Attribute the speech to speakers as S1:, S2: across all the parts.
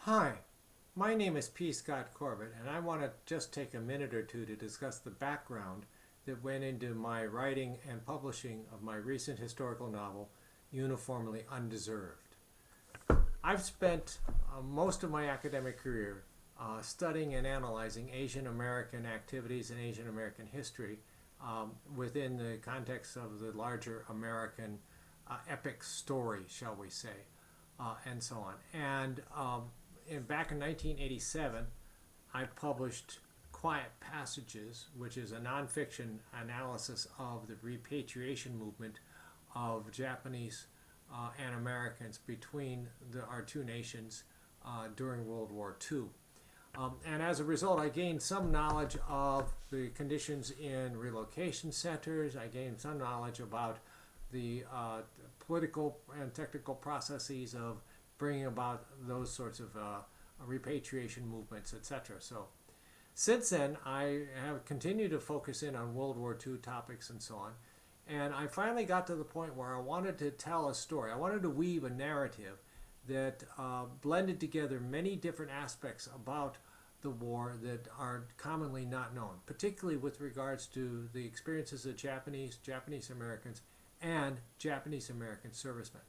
S1: Hi, my name is P. Scott Corbett, and I want to just take a minute or two to discuss the background that went into my writing and publishing of my recent historical novel, Uniformly Undeserved. I've spent most of my academic career studying and analyzing Asian American activities and Asian American history within the context of the larger American epic story, shall we say, and so on. Back in 1987, I published Quiet Passages, which is a nonfiction analysis of the repatriation movement of Japanese and Americans between our two nations during World War II. And as a result, I gained some knowledge of the conditions in relocation centers. I gained some knowledge about the political and technical processes of bringing about those sorts of repatriation movements, etc. So since then, I have continued to focus in on World War II topics and so on. And I finally got to the point where I wanted to tell a story. I wanted to weave a narrative that blended together many different aspects about the war that are commonly not known, particularly with regards to the experiences of Japanese Americans, and Japanese American servicemen.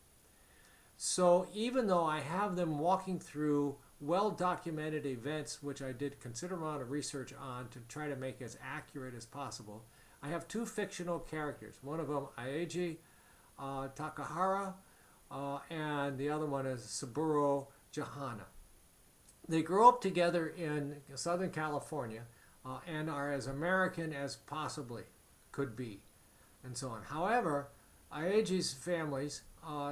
S1: So even though I have them walking through well-documented events, which I did considerable amount of research on to try to make as accurate as possible, I have two fictional characters. One of them, Aeji Takahara, and the other one is Saburo Jahana. They grow up together in Southern California and are as American as possibly could be, and so on. However, Aeji's families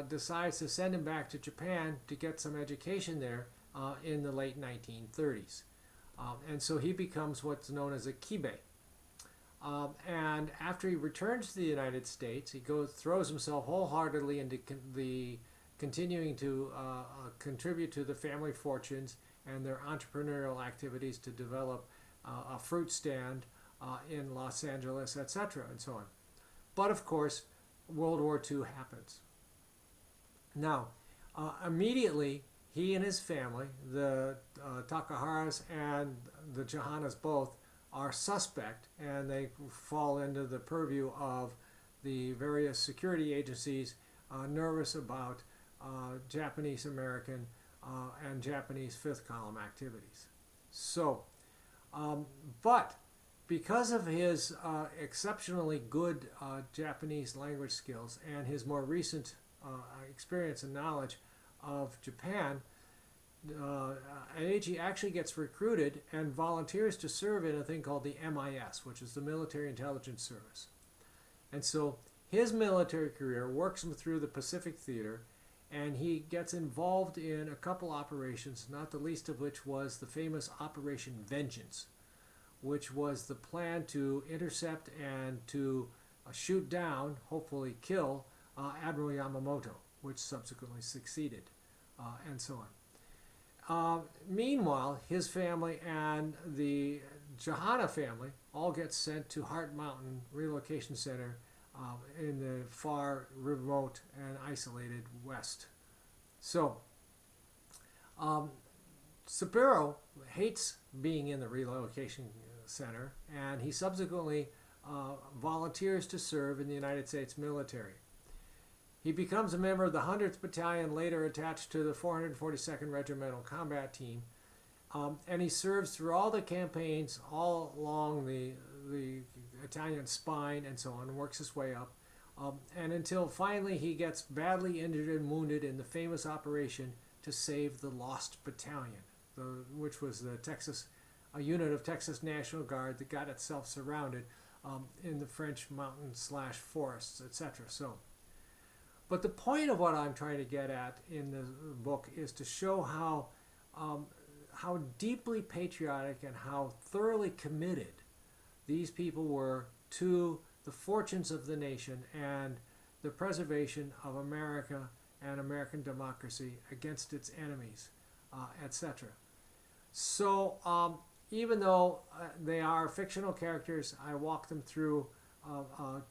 S1: decides to send him back to Japan to get some education there in the late 1930s. And so he becomes what's known as a kibe. And after he returns to the United States, he throws himself wholeheartedly into continuing to contribute to the family fortunes and their entrepreneurial activities to develop a fruit stand in Los Angeles, etc., and so on. But of course, World War II happens. Now, immediately, he and his family, the Takaharas and the Jahanas both, are suspect, and they fall into the purview of the various security agencies nervous about Japanese American and Japanese fifth column activities. So, but because of his exceptionally good Japanese language skills and his more recent experience and knowledge of Japan, Aeji actually gets recruited and volunteers to serve in a thing called the MIS, which is the Military Intelligence Service. And so his military career works him through the Pacific Theater, and he gets involved in a couple operations, not the least of which was the famous Operation Vengeance, which was the plan to intercept and to shoot down, hopefully kill, Admiral Yamamoto, which subsequently succeeded, and so on. Meanwhile, his family and the Jahana family all get sent to Heart Mountain Relocation Center in the far remote and isolated West. So, Saburo hates being in the relocation center, and he subsequently volunteers to serve in the United States military. He becomes a member of the 100th Battalion, later attached to the 442nd Regimental Combat Team, and he serves through all the campaigns all along the Italian spine and so on, and works his way up, and until finally he gets badly injured and wounded in the famous operation to save the Lost Battalion, which was a unit of Texas National Guard that got itself surrounded in the French mountains/forests, etc. So, but the point of what I'm trying to get at in the book is to show how deeply patriotic and how thoroughly committed these people were to the fortunes of the nation and the preservation of America and American democracy against its enemies, etc. So even though they are fictional characters, I walk them through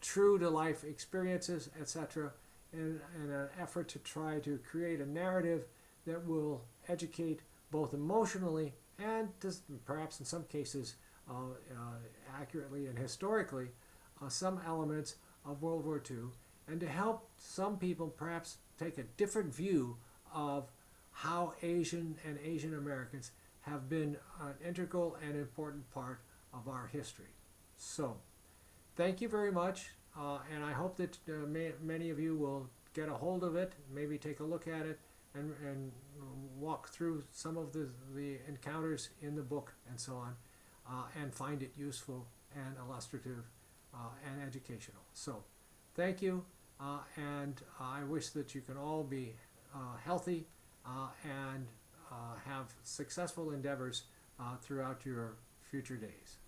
S1: true-to-life experiences, etc., in an effort to try to create a narrative that will educate both emotionally and just perhaps in some cases accurately and historically some elements of World War II, and to help some people perhaps take a different view of how Asian and Asian Americans have been an integral and important part of our history. So, thank you very much, and I hope that many of you will get a hold of it, maybe take a look at it, and walk through some of the encounters in the book and so on, and find it useful and illustrative and educational. So, thank you, and I wish that you can all be healthy and have successful endeavors throughout your future days.